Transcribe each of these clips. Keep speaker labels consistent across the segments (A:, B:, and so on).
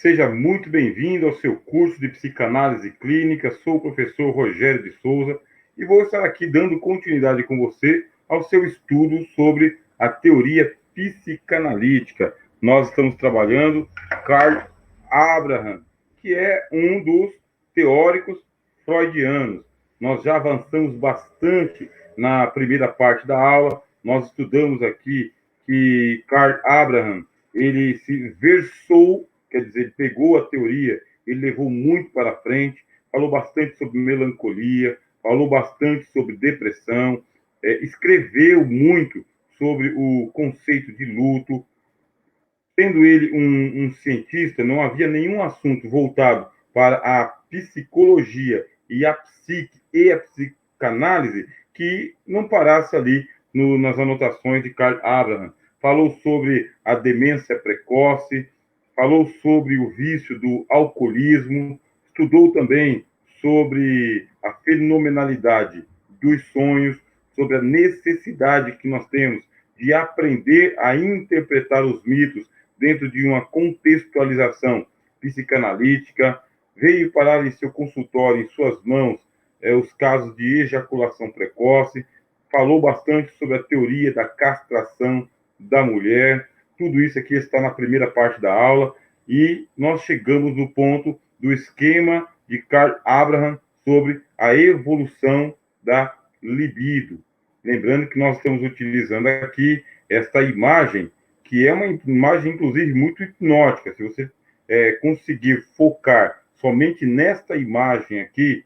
A: Seja muito bem-vindo ao seu curso de psicanálise clínica. Sou o professor Rogério de Souza e vou estar aqui dando continuidade com você ao seu estudo sobre a teoria psicanalítica. Nós estamos trabalhando Carl Abraham, que é um dos teóricos freudianos. Nós já avançamos bastante na primeira parte da aula. Nós estudamos aqui que Carl Abraham ele se versou, quer dizer, ele pegou a teoria, ele levou muito para frente, falou bastante sobre melancolia, falou bastante sobre depressão, escreveu muito sobre o conceito de luto. Sendo ele um cientista, não havia nenhum assunto voltado para a psicologia e a psique e a psicanálise que não parasse ali nas anotações de Carl Abraham. Falou sobre a demência precoce, falou sobre o vício do alcoolismo, estudou também sobre a fenomenalidade dos sonhos, sobre a necessidade que nós temos de aprender a interpretar os mitos dentro de uma contextualização psicanalítica. Veio parar em seu consultório, em suas mãos, os casos de ejaculação precoce, falou bastante sobre a teoria da castração da mulher. Tudo isso aqui está na primeira parte da aula e nós chegamos no ponto do esquema de Carl Abraham sobre a evolução da libido. Lembrando que nós estamos utilizando aqui esta imagem, que é uma imagem, inclusive, muito hipnótica. Se você conseguir focar somente nesta imagem aqui,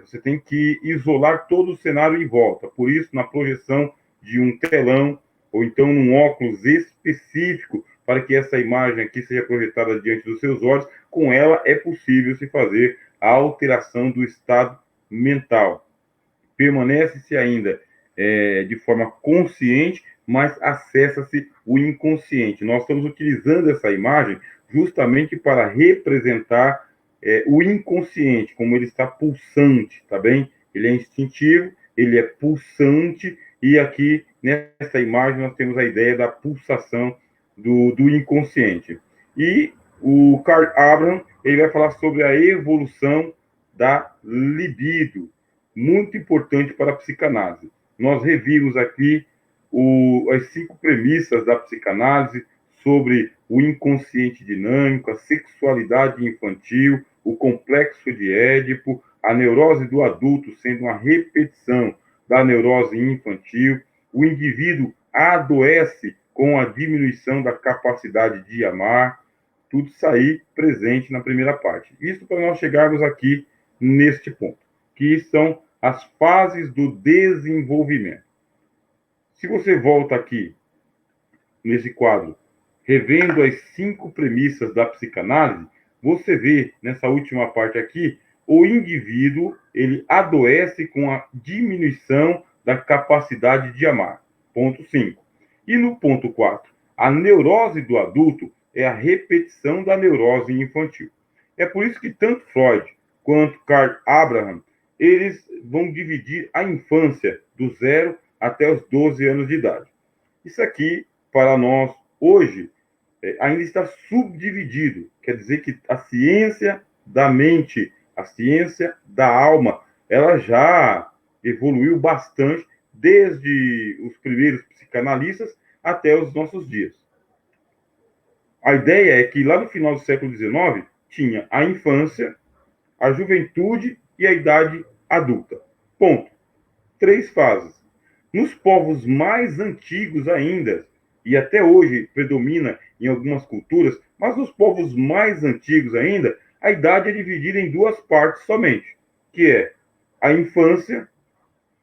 A: você tem que isolar todo o cenário em volta. Por isso, na projeção de um telão, ou então num óculos específico, para que essa imagem aqui seja projetada diante dos seus olhos, com ela é possível se fazer a alteração do estado mental. Permanece-se ainda de forma consciente, mas acessa-se o inconsciente. Nós estamos utilizando essa imagem justamente para representar o inconsciente, como ele está pulsante, tá bem? Ele é instintivo, ele é pulsante, e aqui, nessa imagem, nós temos a ideia da pulsação do inconsciente. E o Carl Abraham, ele vai falar sobre a evolução da libido, muito importante para a psicanálise. Nós revimos aqui as 5 premissas da psicanálise sobre o inconsciente dinâmico, a sexualidade infantil, o complexo de Édipo, a neurose do adulto sendo uma repetição da neurose infantil, o indivíduo adoece com a diminuição da capacidade de amar, tudo isso aí presente na primeira parte. Isso para nós chegarmos aqui neste ponto, que são as fases do desenvolvimento. Se você volta aqui, nesse quadro, revendo as 5 premissas da psicanálise, você vê, nessa última parte aqui, o indivíduo, ele adoece com a diminuição da capacidade de amar. Ponto 5. E no ponto 4, a neurose do adulto é a repetição da neurose infantil. É por isso que tanto Freud quanto Carl Abraham, eles vão dividir a infância do 0 até os 12 anos de idade. Isso aqui, para nós, hoje, ainda está subdividido. Quer dizer que a ciência da mente, a ciência da alma, ela já evoluiu bastante desde os primeiros psicanalistas até os nossos dias. A ideia é que lá no final do século XIX tinha a infância, a juventude e a idade adulta. Ponto. 3 fases. Nos povos mais antigos ainda, e até hoje predomina em algumas culturas, mas nos povos mais antigos ainda, a idade é dividida em 2 partes somente, que é a infância,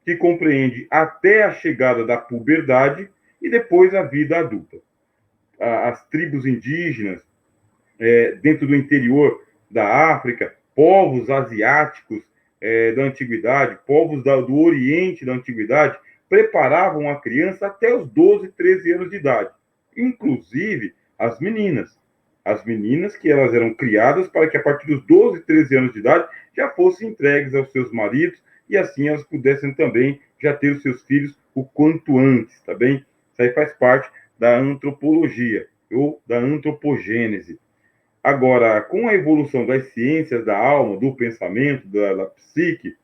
A: que compreende até a chegada da puberdade, e depois a vida adulta. As tribos indígenas, dentro do interior da África, povos asiáticos da antiguidade, povos do Oriente da antiguidade, preparavam a criança até os 12, 13 anos de idade. Inclusive as meninas. As meninas que elas eram criadas para que a partir dos 12, 13 anos de idade já fossem entregues aos seus maridos e assim elas pudessem também já ter os seus filhos o quanto antes, tá bem? Isso aí faz parte da antropologia ou da antropogênese. Agora, com a evolução das ciências da alma, do pensamento, da psique,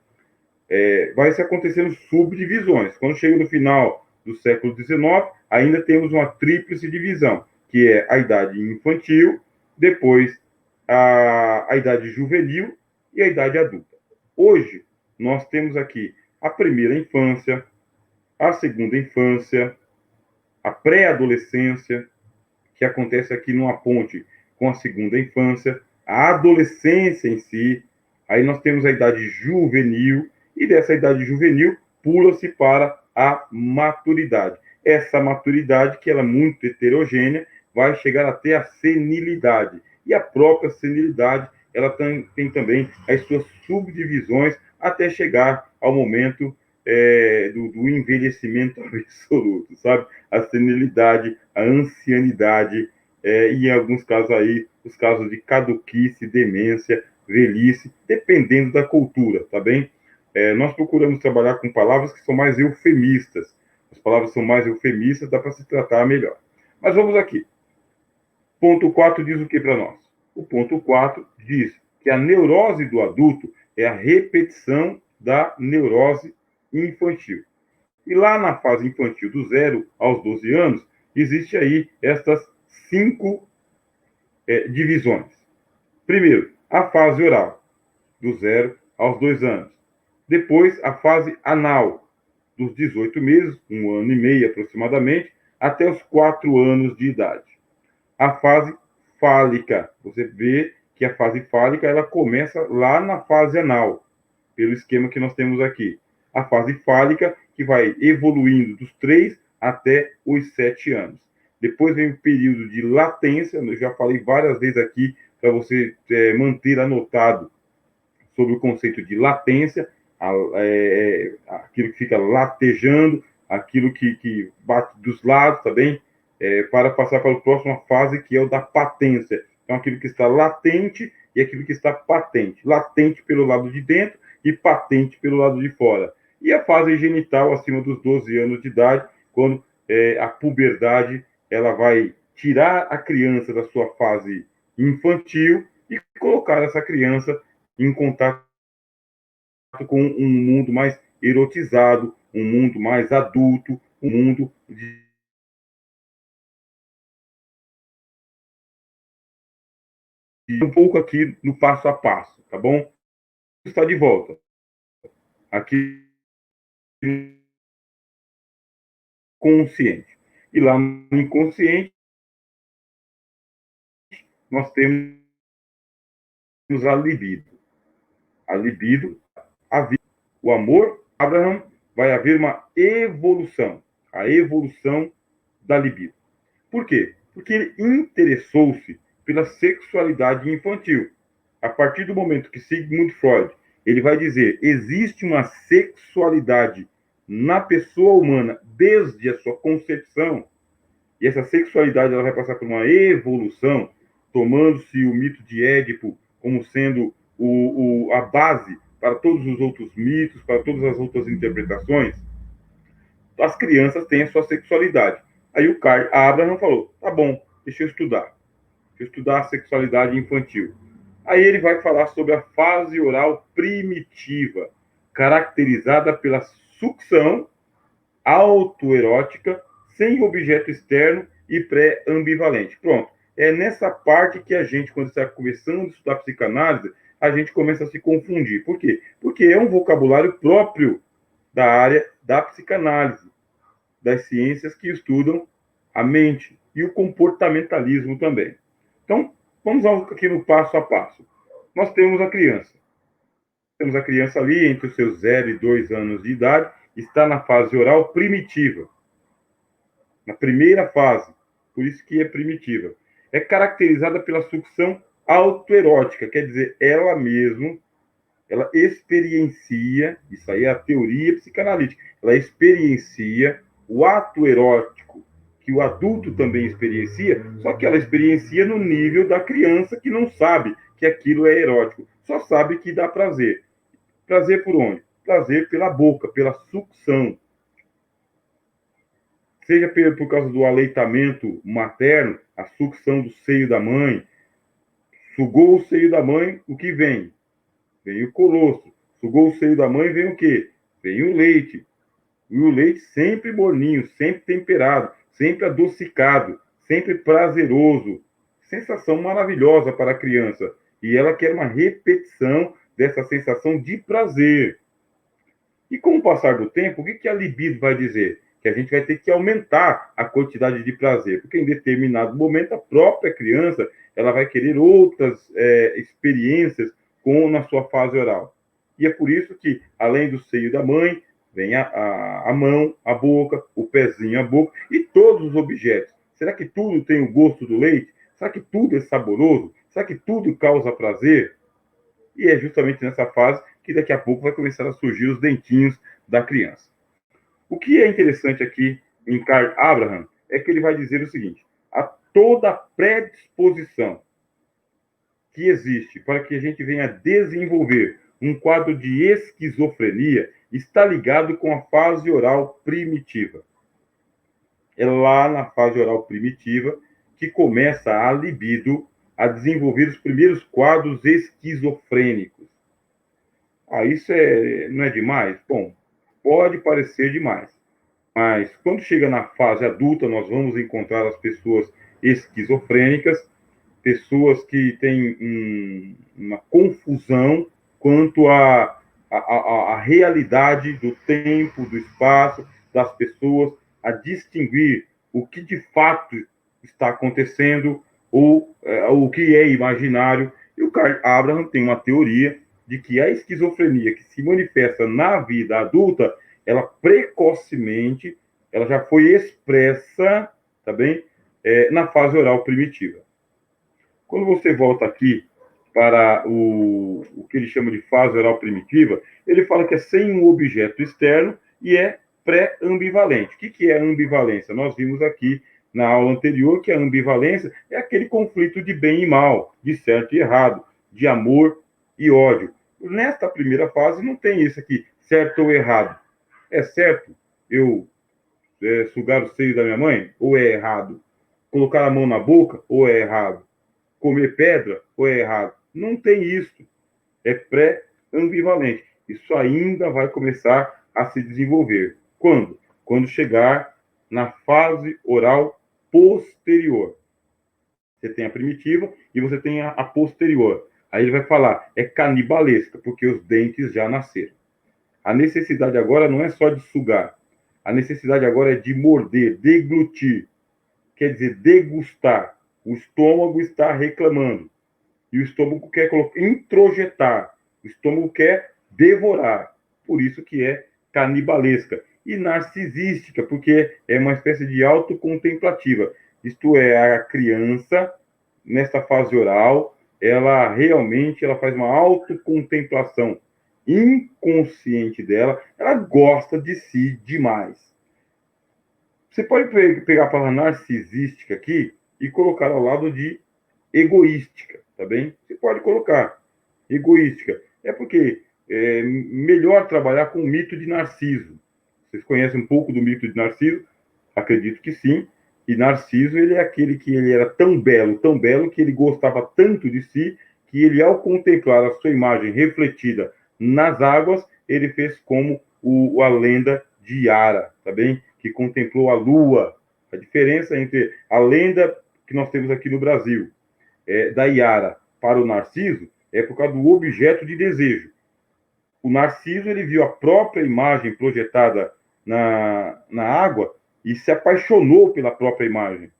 A: vai se acontecendo subdivisões. Quando chega no final do século XIX, ainda temos uma tríplice divisão, que é a idade infantil, depois a idade juvenil e a idade adulta. Hoje, nós temos aqui a primeira infância, a segunda infância, a pré-adolescência, que acontece aqui numa ponte com a segunda infância, a adolescência em si, aí nós temos a idade juvenil, e dessa idade juvenil pula-se para a maturidade. Essa maturidade, que ela é muito heterogênea, vai chegar até a senilidade. E a própria senilidade, ela tem também as suas subdivisões até chegar ao momento do envelhecimento absoluto, sabe? A senilidade, a ancianidade, e em alguns casos aí, os casos de caduquice, demência, velhice, dependendo da cultura, tá bem? Nós procuramos trabalhar com palavras que são mais eufemistas. As palavras são mais eufemistas, dá para se tratar melhor. Mas vamos aqui. Ponto 4 diz o que para nós? O ponto 4 diz que a neurose do adulto é a repetição da neurose infantil. E lá na fase infantil, do 0 aos 12 anos, existe aí estas 5 divisões. Primeiro, a fase oral, do 0 aos 2 anos. Depois, a fase anal, dos 18 meses, 1 ano e meio aproximadamente, até os 4 anos de idade. A fase fálica, você vê que a fase fálica ela começa lá na fase anal, pelo esquema que nós temos aqui. A fase fálica, que vai evoluindo dos 3 até os 7 anos. Depois vem o período de latência, eu já falei várias vezes aqui, para você manter anotado sobre o conceito de latência, aquilo que fica latejando, aquilo que bate dos lados, tá bem? Para passar para a próxima fase, que é o da patência. Então, aquilo que está latente e aquilo que está patente. Latente pelo lado de dentro e patente pelo lado de fora. E a fase genital, acima dos 12 anos de idade, quando a puberdade ela vai tirar a criança da sua fase infantil e colocar essa criança em contato com um mundo mais erotizado, um mundo mais adulto, um mundo de um pouco aqui no passo a passo, tá bom? Está de volta. Aqui consciente. E lá no inconsciente nós temos a libido. A libido, a vida. O amor, Abraham, vai haver uma evolução. A evolução da libido. Por quê? Porque ele interessou-se pela sexualidade infantil. A partir do momento que Sigmund Freud ele vai dizer existe uma sexualidade na pessoa humana desde a sua concepção, e essa sexualidade ela vai passar por uma evolução, tomando-se o mito de Édipo como sendo a base para todos os outros mitos, para todas as outras interpretações. As crianças têm a sua sexualidade. Aí o Abraham falou, tá bom, deixa eu estudar a sexualidade infantil. Aí ele vai falar sobre a fase oral primitiva, caracterizada pela sucção autoerótica, sem objeto externo e pré-ambivalente. Pronto. É nessa parte que a gente, quando está começando a estudar psicanálise, a gente começa a se confundir. Por quê? Porque é um vocabulário próprio da área da psicanálise, das ciências que estudam a mente e o comportamentalismo também. Então, vamos aqui no passo a passo. Nós temos a criança. Temos a criança ali entre os seus 0 e 2 anos de idade, está na fase oral primitiva. Na primeira fase, por isso que é primitiva. É caracterizada pela sucção autoerótica, quer dizer, ela mesma, ela experiencia, isso aí é a teoria psicanalítica, ela experiencia o ato erótico, que o adulto também experiencia, só que ela experiencia no nível da criança que não sabe que aquilo é erótico, só sabe que dá prazer. Prazer por onde? Prazer pela boca, pela sucção. Seja por causa do aleitamento materno, a sucção do seio da mãe, Sugou o seio da mãe, o que vem? Vem o colostro. Sugou o seio da mãe, vem o quê? Vem o leite. E o leite sempre morninho, sempre temperado, sempre adocicado, sempre prazeroso. Sensação maravilhosa para a criança. E ela quer uma repetição dessa sensação de prazer. E com o passar do tempo, o que a libido vai dizer? Que a gente vai ter que aumentar a quantidade de prazer, porque em determinado momento a própria criança ela vai querer outras experiências na sua fase oral. E é por isso que, além do seio da mãe, vem a mão, a boca, o pezinho, a boca e todos os objetos. Será que tudo tem o gosto do leite? Será que tudo é saboroso? Será que tudo causa prazer? E é justamente nessa fase que daqui a pouco vai começar a surgir os dentinhos da criança. O que é interessante aqui em Karl Abraham é que ele vai dizer o seguinte: a toda predisposição que existe para que a gente venha desenvolver um quadro de esquizofrenia está ligado com a fase oral primitiva. É lá na fase oral primitiva que começa a libido a desenvolver os primeiros quadros esquizofrênicos. Isso não é demais? Bom, pode parecer demais, mas quando chega na fase adulta, nós vamos encontrar as pessoas esquizofrênicas, pessoas que têm uma confusão quanto à realidade do tempo, do espaço, das pessoas, a distinguir o que de fato está acontecendo ou o que é imaginário. E o Karl Abraham tem uma teoria de que a esquizofrenia que se manifesta na vida adulta, ela precocemente, ela já foi expressa, tá bem? Na fase oral primitiva. Quando você volta aqui para o que ele chama de fase oral primitiva, ele fala que é sem um objeto externo e é pré-ambivalente. O que é ambivalência? Nós vimos aqui na aula anterior que a ambivalência é aquele conflito de bem e mal, de certo e errado, de amor e ódio. Nesta primeira fase não tem isso aqui, certo ou errado. É certo eu sugar o seio da minha mãe? Ou é errado? Colocar a mão na boca? Ou é errado? Comer pedra ou é errado? Não tem isso. É pré-ambivalente. Isso ainda vai começar a se desenvolver. Quando? Quando chegar na fase oral posterior. Você tem a primitiva e você tem a posterior. Aí ele vai falar, é canibalesca, porque os dentes já nasceram. A necessidade agora não é só de sugar. A necessidade agora é de morder, deglutir. Quer dizer, degustar. O estômago está reclamando. E o estômago quer introjetar. O estômago quer devorar. Por isso que é canibalesca. E narcisística, porque é uma espécie de autocontemplativa. Isto é, a criança, nessa fase oral, ela realmente faz uma autocontemplação inconsciente dela. Ela gosta de si demais. Você pode pegar a palavra narcisística aqui e colocar ao lado de egoística, tá bem? Você pode colocar egoística. É porque é melhor trabalhar com o mito de Narciso. Vocês conhecem um pouco do mito de Narciso? Acredito que sim. E Narciso, ele é aquele que ele era tão belo, que ele gostava tanto de si, que ele, ao contemplar a sua imagem refletida nas águas, ele fez como a lenda de Yara, tá bem? Que contemplou a lua. A diferença entre a lenda que nós temos aqui no Brasil, da Yara para o Narciso, é por causa do objeto de desejo. O Narciso, ele viu a própria imagem projetada na água e se apaixonou pela própria imagem.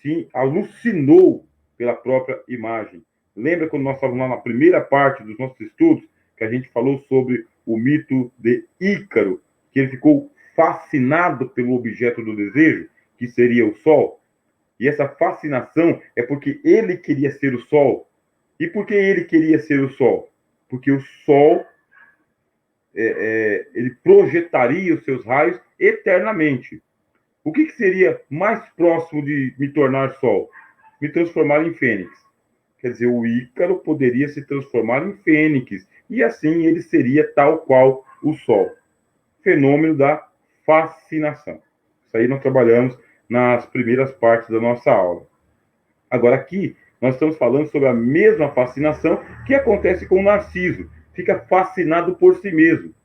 A: Sim, alucinou pela própria imagem. Lembra quando nós estávamos lá na primeira parte dos nossos estudos, que a gente falou sobre o mito de Ícaro, que ele ficou fascinado pelo objeto do desejo, que seria o Sol? E essa fascinação é porque ele queria ser o Sol. E por que ele queria ser o Sol? Porque o Sol ele projetaria os seus raios eternamente. O que seria mais próximo de me tornar Sol? Me transformar em Fênix. Quer dizer, o Ícaro poderia se transformar em Fênix. E assim ele seria tal qual o Sol. Fenômeno da fascinação. Isso aí nós trabalhamos nas primeiras partes da nossa aula. Agora aqui, Nós estamos falando sobre a mesma fascinação que acontece com o Narciso. Fica fascinado por si mesmo.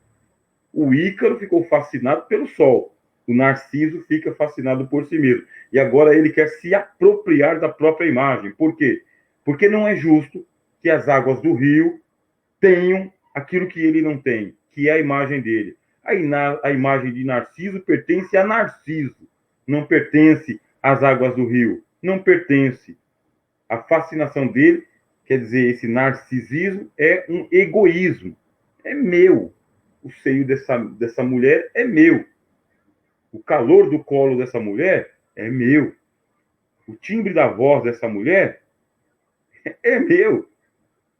A: O Ícaro ficou fascinado pelo Sol. O Narciso fica fascinado por si mesmo. E agora ele quer se apropriar da própria imagem. Por quê? Porque não é justo que as águas do rio tenham aquilo que ele não tem, que é a imagem dele. A imagem de Narciso pertence a Narciso, não pertence às águas do rio, não pertence. A fascinação dele, quer dizer, esse narcisismo é um egoísmo. É meu. O seio dessa mulher é meu. O calor do colo dessa mulher é meu. O timbre da voz dessa mulher é meu.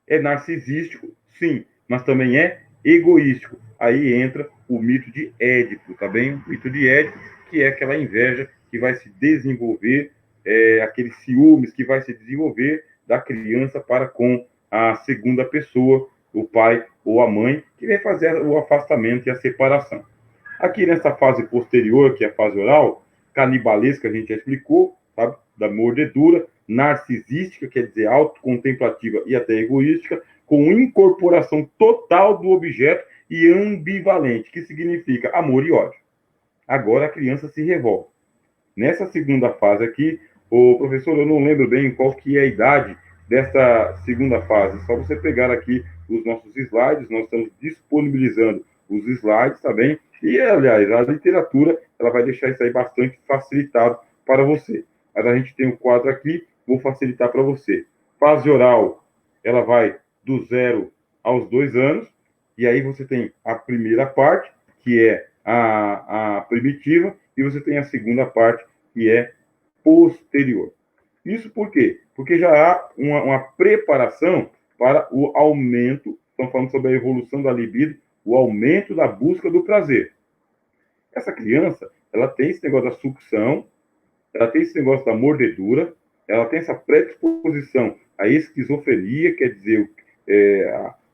A: É narcisístico, sim, mas também é egoístico. Aí entra o mito de Édipo, tá bem? O mito de Édipo, que é aquela inveja que vai se desenvolver, aqueles ciúmes que vai se desenvolver da criança para com a segunda pessoa, o pai ou a mãe, que vai fazer o afastamento e a separação. Aqui nessa fase posterior, que é a fase oral, canibalesca, a gente já explicou, sabe? Da mordedura, narcisística, quer dizer, autocontemplativa e até egoística, com incorporação total do objeto e ambivalente, que significa amor e ódio. Agora a criança se revolta. Nessa segunda fase aqui, o professor, eu não lembro bem qual que é a idade dessa segunda fase. Só você pegar aqui os nossos slides, nós estamos disponibilizando os slides, tá bem? E, aliás, a literatura, ela vai deixar isso aí bastante facilitado para você. Mas a gente tem um quadro aqui, vou facilitar para você. Fase oral, ela vai do 0 aos 2 anos, e aí você tem a primeira parte, que é a primitiva, e você tem a segunda parte, que é posterior. Isso por quê? Porque já há uma preparação para o aumento, estamos falando sobre a evolução da libido, o aumento da busca do prazer. Essa criança, ela tem esse negócio da sucção, ela tem esse negócio da mordedura, ela tem essa predisposição à esquizofrenia, quer dizer,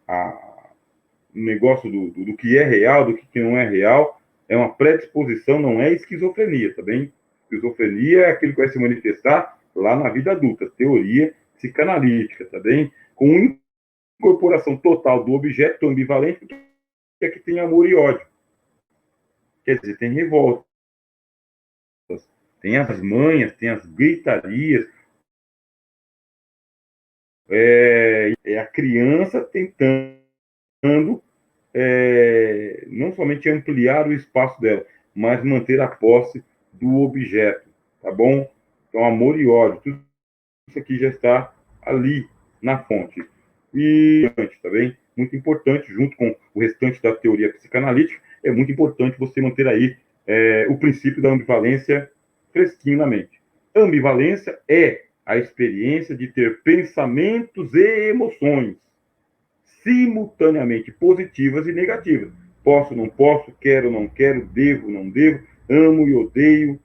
A: o negócio do que é real, do que não é real, é uma predisposição, não é esquizofrenia, tá bem? Esquizofrenia é aquilo que vai se manifestar lá na vida adulta, teoria psicanalítica, tá bem? Com incorporação total do objeto ambivalente, que é que tem amor e ódio. Quer dizer, tem revolta, tem as manhas, tem as gritarias, é a criança tentando não somente ampliar o espaço dela, mas manter a posse do objeto, tá bom? Então, amor e ódio, tudo isso aqui já está ali na fonte. E, tá bem? Muito importante, junto com o restante da teoria psicanalítica, é muito importante você manter aí o princípio da ambivalência fresquinho na mente. Ambivalência é a experiência de ter pensamentos e emoções simultaneamente positivas e negativas. Posso, não posso, quero, não quero, devo, não devo, amo e odeio,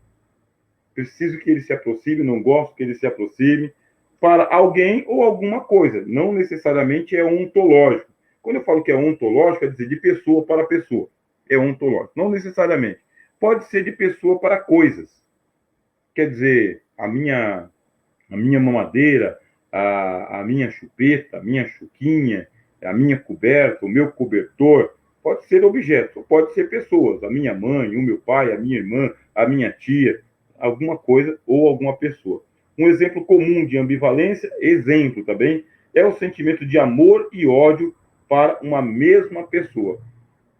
A: preciso que ele se aproxime, não gosto que ele se aproxime, para alguém ou alguma coisa. Não necessariamente é ontológico. Quando eu falo que é ontológico, é dizer de pessoa para pessoa. É ontológico. Não necessariamente. Pode ser de pessoa para coisas. Quer dizer, a minha mamadeira, a minha chupeta, a minha chuquinha, a minha coberta, o meu cobertor, pode ser objeto, pode ser pessoas, a minha mãe, o meu pai, a minha irmã, a minha tia, alguma coisa ou alguma pessoa. Um exemplo comum de ambivalência, exemplo também, é o sentimento de amor e ódio para uma mesma pessoa.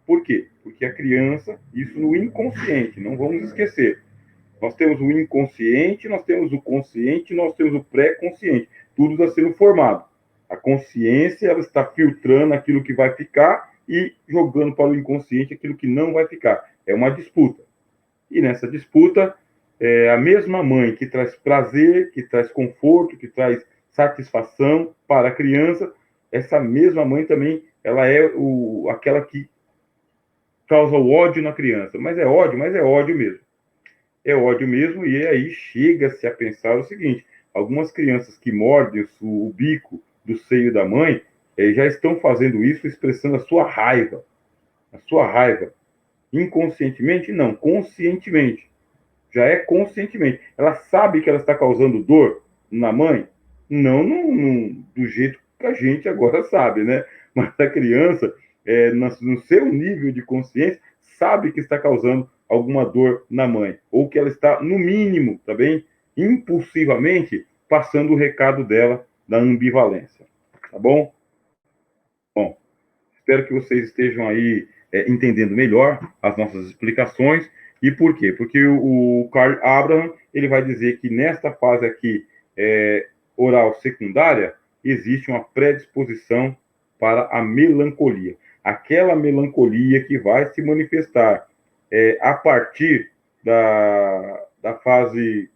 A: Por quê? Porque a criança, isso no inconsciente, não vamos esquecer. Nós temos o inconsciente, nós temos o consciente, nós temos o pré-consciente. Tudo está sendo formado. A consciência, ela está filtrando aquilo que vai ficar e jogando para o inconsciente aquilo que não vai ficar. É uma disputa. E nessa disputa, a mesma mãe que traz prazer, que traz conforto, que traz satisfação para a criança, essa mesma mãe também, ela é aquela que causa o ódio na criança. Mas é ódio mesmo. É ódio mesmo, e aí chega-se a pensar o seguinte: algumas crianças que mordem o bico do seio da mãe já estão fazendo isso expressando a sua raiva. A sua raiva. Inconscientemente? Não, conscientemente. Já é conscientemente. Ela sabe que ela está causando dor na mãe? não do jeito que a gente agora sabe, né? Mas a criança, no seu nível de consciência, sabe que está causando alguma dor na mãe, ou que ela está, no mínimo, tá bem? Impulsivamente, passando o recado dela da ambivalência. Tá bom? Bom, espero que vocês estejam aí entendendo melhor as nossas explicações. E por quê? Porque o Carl Abraham ele vai dizer que nesta fase aqui oral secundária existe uma predisposição para a melancolia. Aquela melancolia que vai se manifestar a partir da fase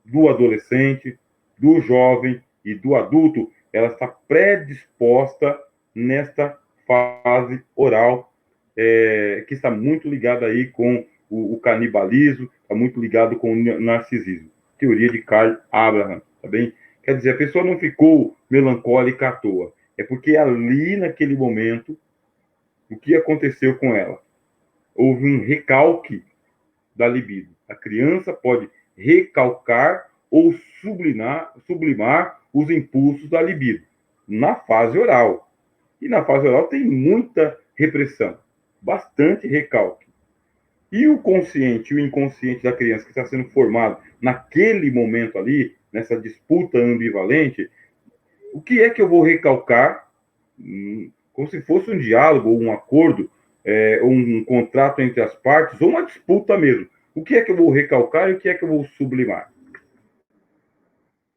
A: do adolescente, do jovem e do adulto, ela está predisposta nesta fase oral, que está muito ligada aí com o canibalismo, está muito ligado com o narcisismo. Teoria de Carl Abraham, tá bem? Quer dizer, a pessoa não ficou melancólica à toa. É porque ali, naquele momento, o que aconteceu com ela? Houve um recalque da libido. A criança pode recalcar ou sublimar os impulsos da libido na fase oral. E na fase oral tem muita repressão, bastante recalque. E o consciente e o inconsciente da criança que está sendo formado naquele momento ali, nessa disputa ambivalente, o que é que eu vou recalcar? Como se fosse um diálogo, ou um acordo, ou um contrato entre as partes, ou uma disputa mesmo. O que é que eu vou recalcar e o que é que eu vou sublimar?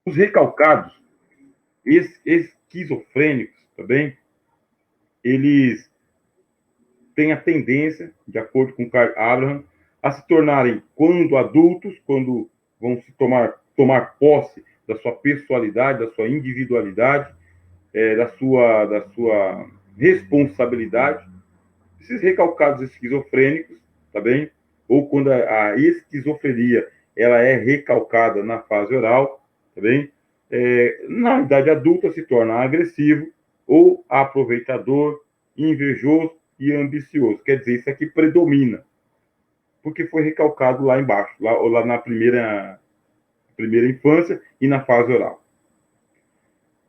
A: Os recalcados, esquizofrênicos, tá bem? Eles têm a tendência, de acordo com Carl Abraham, a se tornarem, quando adultos, quando vão se tomar posse da sua pessoalidade, da sua individualidade, da sua responsabilidade, esses recalcados esquizofrênicos, tá bem? Ou quando a esquizofrenia ela é recalcada na fase oral, tá bem? Na idade adulta se torna agressivo ou aproveitador, invejoso e ambicioso. Quer dizer, isso aqui predomina, porque foi recalcado lá embaixo, lá na primeira infância e na fase oral.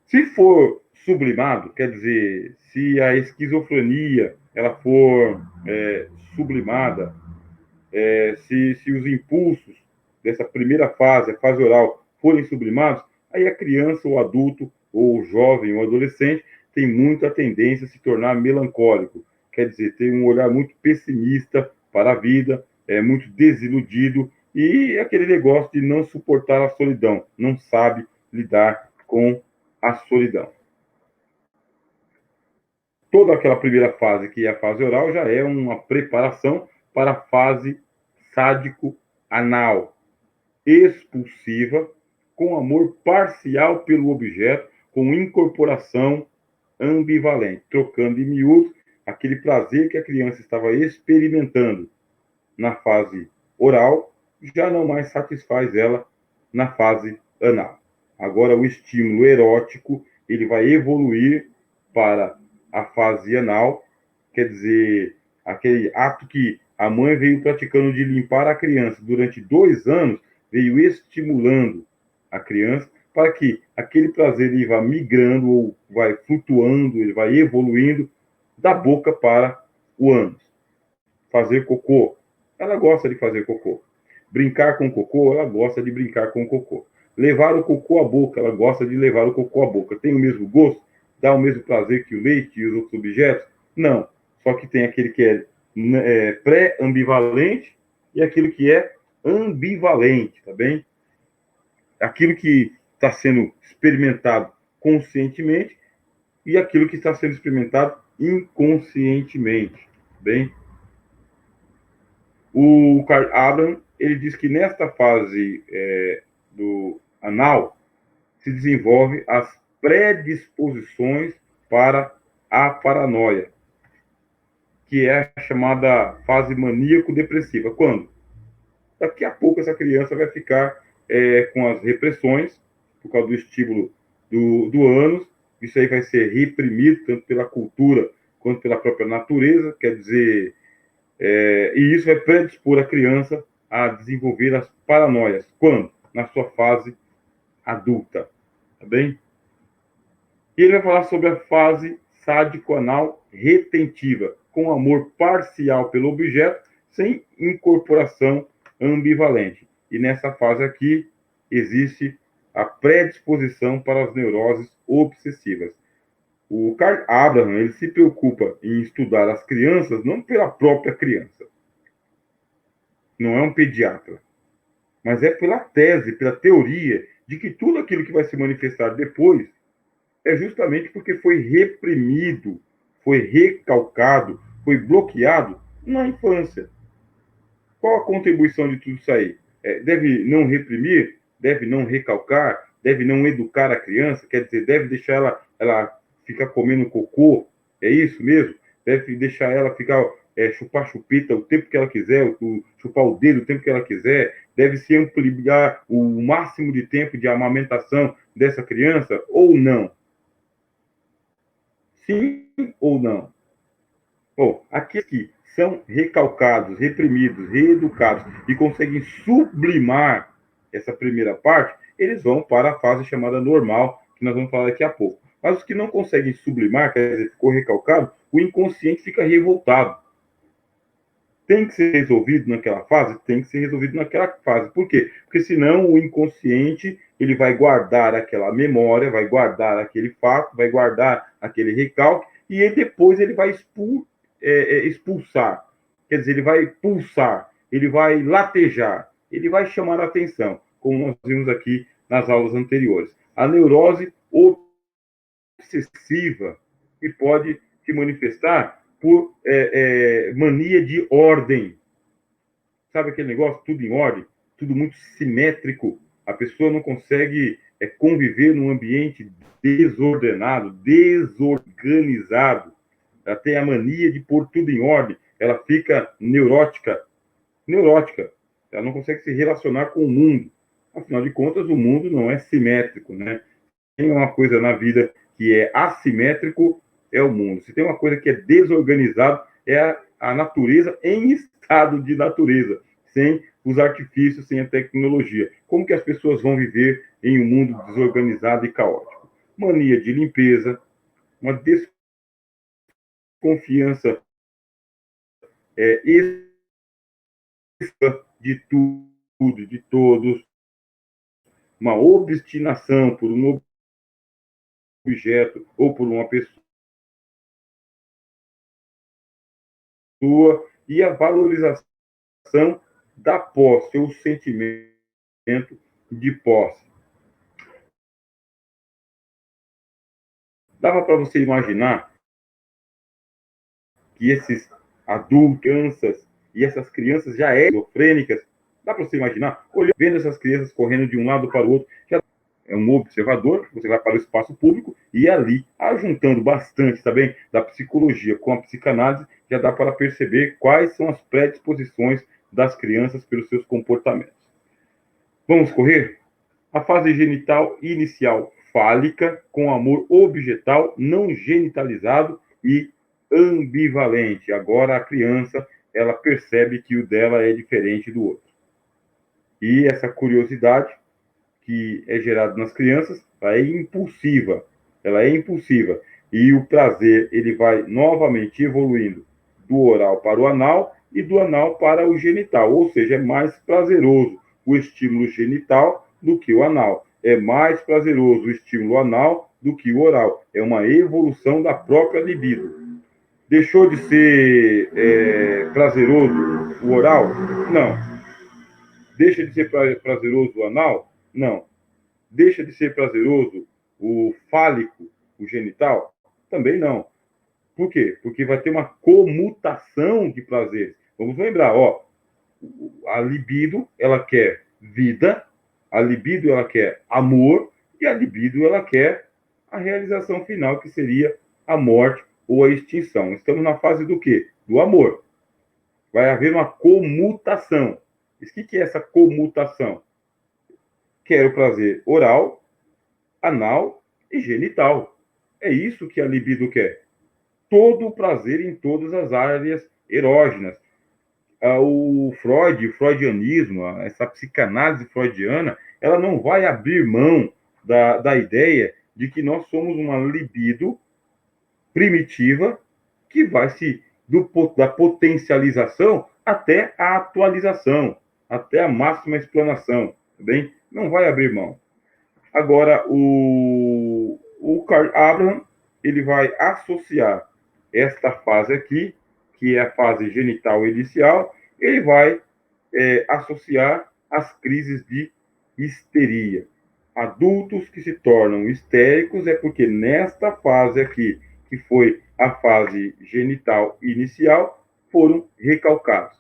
A: Se for sublimado, quer dizer, se a esquizofrenia ela for sublimada, se os impulsos dessa primeira fase, a fase oral, forem sublimados, aí a criança, o adulto, ou o jovem, ou adolescente, tem muita tendência a se tornar melancólico. Quer dizer, tem um olhar muito pessimista para a vida, muito desiludido, e aquele negócio de não suportar a solidão, não sabe lidar com a solidão. Toda aquela primeira fase, que é a fase oral, já é uma preparação para a fase sádico-anal, expulsiva, com amor parcial pelo objeto, com incorporação ambivalente, trocando em miúdos aquele prazer que a criança estava experimentando na fase oral, já não mais satisfaz ela na fase anal. Agora, o estímulo erótico ele vai evoluir para a fase anal, quer dizer, aquele ato que a mãe veio praticando de limpar a criança durante 2 anos, veio estimulando a criança para que aquele prazer ele vá migrando ou vai flutuando, ele vai evoluindo da boca para o ânus. Fazer cocô, ela gosta de fazer cocô. Brincar com cocô, ela gosta de brincar com cocô. Levar o cocô à boca, ela gosta de levar o cocô à boca. Tem o mesmo gosto? Dá o mesmo prazer que o leite e os outros objetos? Não. Só que tem aquele que é pré-ambivalente e aquilo que é ambivalente, tá bem? Aquilo que está sendo experimentado conscientemente e aquilo que está sendo experimentado inconscientemente, tá bem? O Carl Abraham ele diz que nesta fase do anal se desenvolve as predisposições para a paranoia, que é a chamada fase maníaco-depressiva. Quando? Daqui a pouco essa criança vai ficar com as repressões, por causa do estímulo do ânus, isso aí vai ser reprimido, tanto pela cultura quanto pela própria natureza, quer dizer, e isso vai predispor a criança a desenvolver as paranoias. Quando? Na sua fase adulta. Tá bem? E ele vai falar sobre a fase sádico-anal retentiva, com amor parcial pelo objeto, sem incorporação ambivalente. E nessa fase aqui existe a predisposição para as neuroses obsessivas. O Carl Abraham ele se preocupa em estudar as crianças não pela própria criança, não é um pediatra, mas é pela tese, pela teoria de que tudo aquilo que vai se manifestar depois é justamente porque foi reprimido, foi recalcado, foi bloqueado na infância. Qual a contribuição de tudo isso aí? Deve não reprimir, deve não recalcar, deve não educar a criança, quer dizer, deve deixar ela ficar comendo cocô, é isso mesmo? Deve deixar ela ficar chupar chupeta o tempo que ela quiser, chupar o dedo o tempo que ela quiser, deve se ampliar o máximo de tempo de amamentação dessa criança ou não? Sim ou não? Bom, aqueles que são recalcados, reprimidos, reeducados e conseguem sublimar essa primeira parte, eles vão para a fase chamada normal, que nós vamos falar daqui a pouco. Mas os que não conseguem sublimar, quer dizer, ficou recalcado, o inconsciente fica revoltado. Tem que ser resolvido naquela fase? Tem que ser resolvido naquela fase. Por quê? Porque senão o inconsciente ele vai guardar aquela memória, vai guardar aquele fato, vai guardar aquele recalque e depois ele vai expulsar. Quer dizer, ele vai pulsar, ele vai latejar, ele vai chamar a atenção, como nós vimos aqui nas aulas anteriores. A neurose obsessiva que pode se manifestar por mania de ordem. Sabe aquele negócio? Tudo em ordem, tudo muito simétrico. A pessoa não consegue conviver num ambiente desordenado, desorganizado. Ela tem a mania de pôr tudo em ordem. Ela fica neurótica. Neurótica. Ela não consegue se relacionar com o mundo. Afinal de contas, o mundo não é simétrico, né? Tem uma coisa na vida que é assimétrico, é o mundo. Se tem uma coisa que é desorganizado, é a natureza em estado de natureza, sem os artifícios, sem a tecnologia. Como que as pessoas vão viver em um mundo desorganizado e caótico? Mania de limpeza, uma desconfiança de tudo, de todos, uma obstinação por um objeto ou por uma pessoa e a valorização da posse, o sentimento de posse. Dava para você imaginar que esses adultos, crianças, e essas crianças já esquizofrênicas, dá para você imaginar, olhando, vendo essas crianças correndo de um lado para o outro, já é um observador, você vai para o espaço público e ali, ajuntando bastante também da psicologia com a psicanálise, já dá para perceber quais são as predisposições das crianças pelos seus comportamentos. Vamos correr? A fase genital inicial fálica, com amor objetal, não genitalizado e ambivalente. Agora a criança, ela percebe que o dela é diferente do outro. E essa curiosidade que é gerada nas crianças, ela é impulsiva. Ela é impulsiva. E o prazer, ele vai novamente evoluindo do oral para o anal e do anal para o genital. Ou seja, é mais prazeroso o estímulo genital do que o anal. É mais prazeroso o estímulo anal do que o oral. É uma evolução da própria libido. Deixou de ser prazeroso o oral? Não. Deixa de ser prazeroso o anal? Não. Deixa de ser prazeroso o fálico, o genital? Também não. Por quê? Porque vai ter uma comutação de prazeres. Vamos lembrar, ó, a libido, ela quer vida, a libido, ela quer amor, e a libido, ela quer a realização final, que seria a morte ou a extinção. Estamos na fase do quê? Do amor. Vai haver uma comutação. O que é essa comutação? Quero prazer oral, anal e genital. É isso que a libido quer. Todo o prazer em todas as áreas erógenas. O Freud, o freudianismo, essa psicanálise freudiana, ela não vai abrir mão da ideia de que nós somos uma libido primitiva que vai da potencialização até a atualização, até a máxima explanação, tá bem? Não vai abrir mão. Agora, o Karl Abraham, ele vai associar esta fase aqui, que é a fase genital inicial, ele vai associar as crises de histeria. Adultos que se tornam histéricos é porque nesta fase aqui, que foi a fase genital inicial, foram recalcados.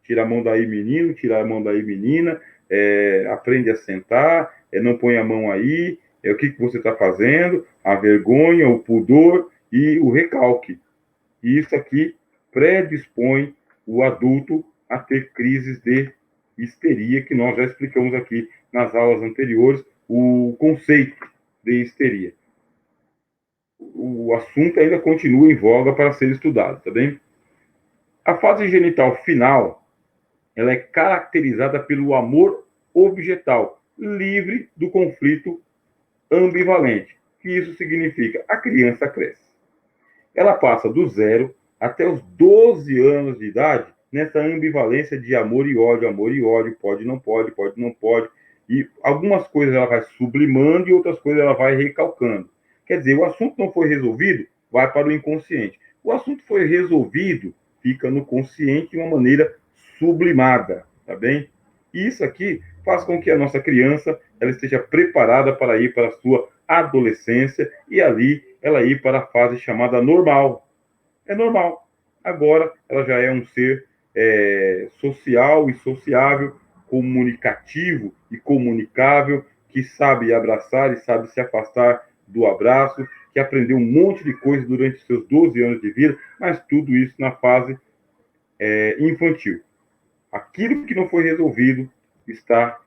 A: Tira a mão daí, menino, tira a mão daí, menina, aprende a sentar, não põe a mão aí, o que você está fazendo, a vergonha, o pudor e o recalque. E isso aqui predispõe o adulto a ter crises de histeria, que nós já explicamos aqui nas aulas anteriores, o conceito de histeria. O assunto ainda continua em voga para ser estudado, tá bem? A fase genital final, ela é caracterizada pelo amor objetal, livre do conflito ambivalente. O que isso significa? A criança cresce. Ela passa do 0 até os 12 anos de idade nessa ambivalência de amor e ódio, pode, não pode, pode, não pode. E algumas coisas ela vai sublimando e outras coisas ela vai recalcando. Quer dizer, o assunto não foi resolvido, vai para o inconsciente. O assunto foi resolvido, fica no consciente de uma maneira sublimada, tá bem? E isso aqui faz com que a nossa criança ela esteja preparada para ir para a sua adolescência e ali ela ir para a fase chamada normal. É normal. Agora ela já é um ser social e sociável, comunicativo e comunicável, que sabe abraçar e sabe se afastar do abraço, que aprendeu um monte de coisa durante seus 12 anos de vida, mas tudo isso na fase infantil. Aquilo que não foi resolvido está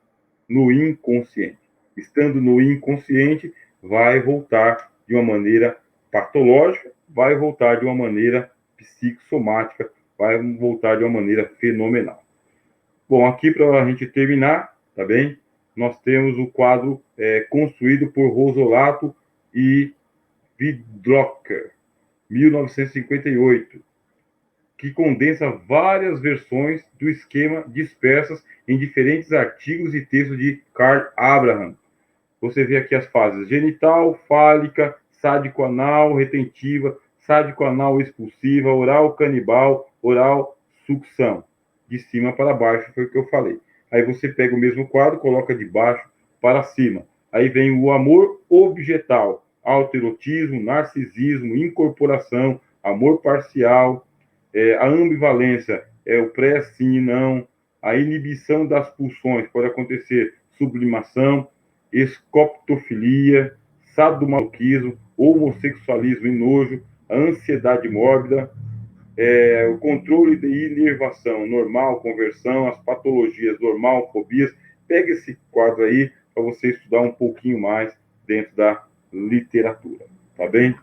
A: no inconsciente. Estando no inconsciente, vai voltar de uma maneira patológica, vai voltar de uma maneira psicossomática, vai voltar de uma maneira fenomenal. Bom, aqui para a gente terminar, tá bem? Nós temos o quadro construído por Rosolato e Vidrocker, 1958, que condensa várias versões do esquema dispersas em diferentes artigos e textos de Karl Abraham. Você vê aqui as fases genital, fálica, sádico-anal, retentiva, sádico-anal expulsiva, oral canibal, oral sucção. De cima para baixo foi o que eu falei. Aí você pega o mesmo quadro, coloca de baixo para cima. Aí vem o amor objetal, autoerotismo, narcisismo, incorporação, amor parcial, a ambivalência é o pré, sim e não, a inibição das pulsões, pode acontecer sublimação, escoptofilia, sadomasoquismo, homossexualismo e nojo, a ansiedade mórbida, o controle de inervação normal, conversão, as patologias normal, fobias. Pega esse quadro aí para você estudar um pouquinho mais dentro da literatura, tá bem?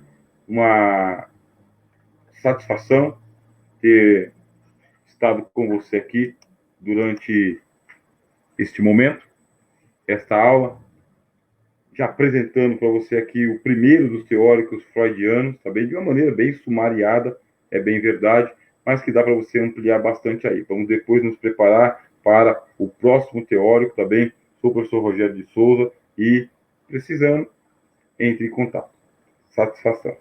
A: Uma satisfação ter estado com você aqui durante este momento, esta aula, já apresentando para você aqui o primeiro dos teóricos freudianos, tá bem? De uma maneira bem sumariada, é bem verdade, mas que dá para você ampliar bastante aí. Vamos depois nos preparar para o próximo teórico, tá bem? Sou o professor Rogério de Souza e, precisando, entre em contato. Satisfação.